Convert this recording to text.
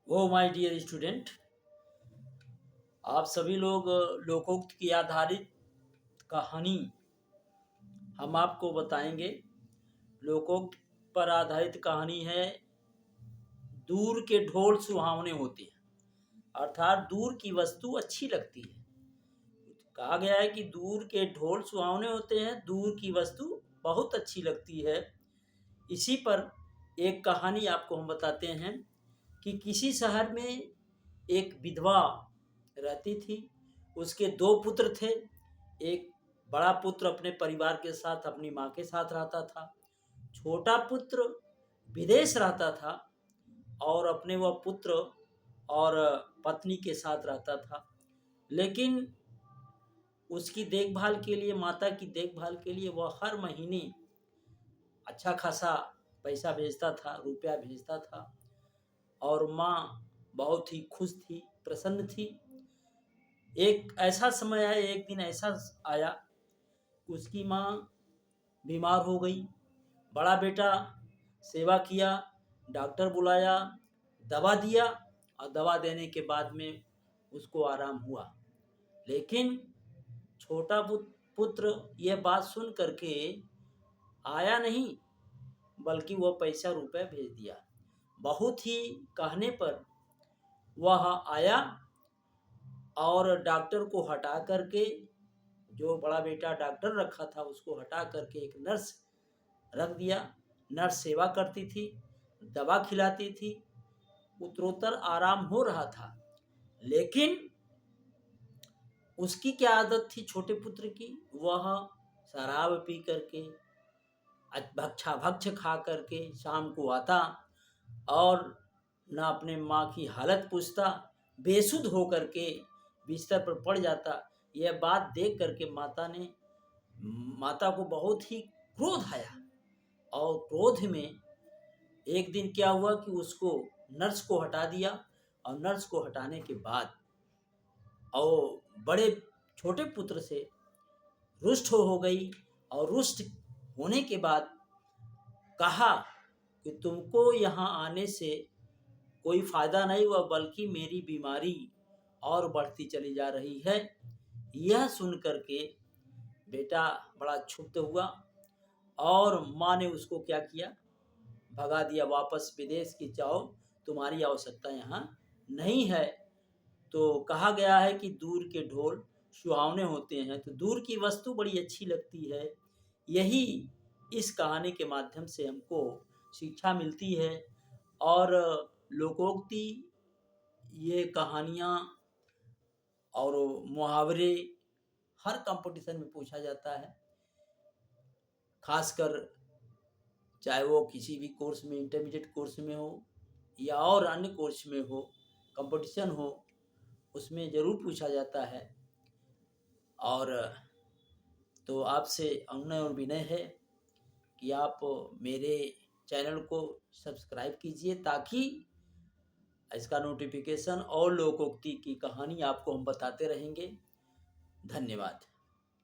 Oh my dear student, आप सभी लोग लोकोक्त की आधारित कहानी हम आपको बताएंगे। लोकोक्त पर आधारित कहानी है दूर के ढोल सुहावने होते हैं, अर्थात दूर की वस्तु अच्छी लगती है। कहा गया है कि दूर के ढोल सुहावने होते हैं, दूर की वस्तु बहुत अच्छी लगती है। इसी पर एक कहानी आपको हम बताते हैं कि किसी शहर में एक विधवा रहती थी। उसके दो पुत्र थे। एक बड़ा पुत्र अपने परिवार के साथ अपनी माँ के साथ रहता था। छोटा पुत्र विदेश रहता था और अपने वह पुत्र और पत्नी के साथ रहता था। लेकिन उसकी देखभाल के लिए, माता की देखभाल के लिए वह हर महीने अच्छा खासा पैसा भेजता था, रुपया भेजता था और माँ बहुत ही खुश थी, प्रसन्न थी। एक ऐसा समय आया, एक दिन ऐसा आया, उसकी माँ बीमार हो गई। बड़ा बेटा सेवा किया, डॉक्टर बुलाया, दवा दिया और दवा देने के बाद में उसको आराम हुआ। लेकिन छोटा पुत्र यह बात सुन करके आया नहीं, बल्कि वह पैसा रुपए भेज दिया। बहुत ही कहने पर वह आया और डॉक्टर को हटा करके, जो बड़ा बेटा डॉक्टर रखा था उसको हटा करके एक नर्स रख दिया। नर्स सेवा करती थी, दवा खिलाती थी, उत्तरोत्तर आराम हो रहा था। लेकिन उसकी क्या आदत थी छोटे पुत्र की? वह शराब पी करके, भक्षा भक्ष खा करके शाम को आता और न अपने माँ की हालत पूछता, बेसुध हो करके बिस्तर पर पड़ जाता। यह बात देख करके माता को बहुत ही क्रोध आया और क्रोध में एक दिन क्या हुआ कि उसको नर्स को हटा दिया और नर्स को हटाने के बाद और बड़े छोटे पुत्र से रुष्ट हो गई और रुष्ट होने के बाद कहा कि तुमको यहाँ आने से कोई फायदा नहीं हुआ, बल्कि मेरी बीमारी और बढ़ती चली जा रही है। यह सुन करके बेटा बड़ा क्षुब्ध हुआ और माँ ने उसको क्या किया, भगा दिया वापस विदेश की, जाओ, तुम्हारी आवश्यकता यहाँ नहीं है। तो कहा गया है कि दूर के ढोल सुहावने होते हैं, तो दूर की वस्तु बड़ी अच्छी लगती है। यही इस कहानी के माध्यम से हमको शिक्षा मिलती है। और लोकोक्ति, ये कहानियाँ और मुहावरे हर कंपटीशन में पूछा जाता है, खासकर चाहे वो किसी भी कोर्स में, इंटरमीडिएट कोर्स में हो या और अन्य कोर्स में हो, कंपटीशन हो, उसमें ज़रूर पूछा जाता है। और तो आपसे अनुनय और विनय है कि आप मेरे चैनल को सब्सक्राइब कीजिए, ताकि इसका नोटिफिकेशन और लोकोक्ति की कहानी आपको हम बताते रहेंगे। धन्यवाद।